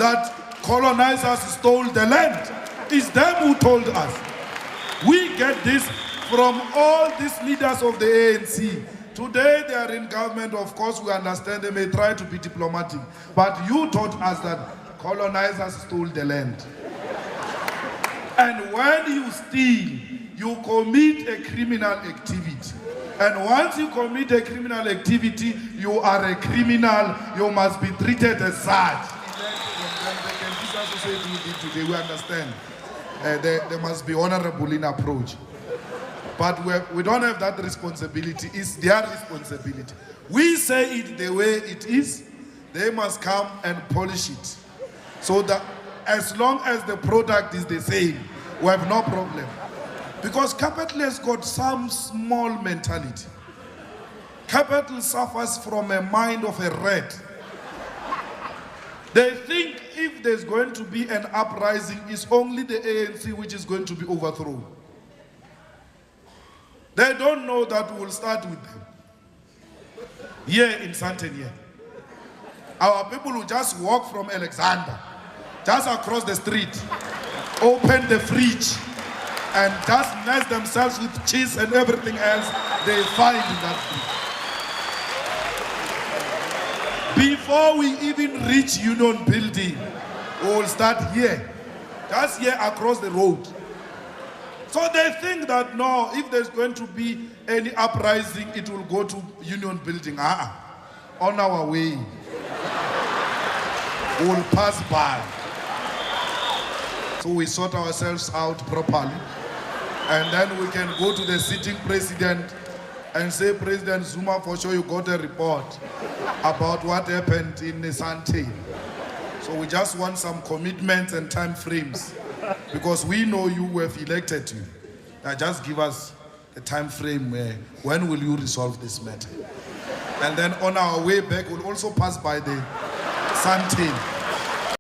that colonizers stole the land. It's them who told us. We get this from all these leaders of the ANC. Today they are in government, of course we understand they may try to be diplomatic, but you taught us that colonizers stole the land. And when you steal, you commit a criminal activity. And once you commit a criminal activity, you are a criminal, you must be treated as such. Today we understand. They must be honorable in approach. But we don't have that responsibility. It's their responsibility. We say it the way it is. They must come and polish it. So that as long as the product is the same, we have no problem. Because capital has got some small mentality. Capital suffers from a mind of a rat. They think if there's going to be an uprising, it's only the ANC which is going to be overthrown. They don't know that we'll start with them. Here in Santenia, our people will just walk from Alexander, just across the street, open the fridge, and just mess themselves with cheese and everything else they find in that fridge. Before we even reach Union Building, we will start here, just here across the road. So they think that no, if there's going to be any uprising, it will go to Union Building. On our way, we will pass by. So we sort ourselves out properly, and then we can go to the sitting president and say, President Zuma, for sure you got a report about what happened in Sante. So we just want some commitments and time frames, because we know you have elected you. Now just give us a time frame where, when will you resolve this matter? And then on our way back, we'll also pass by the Sante.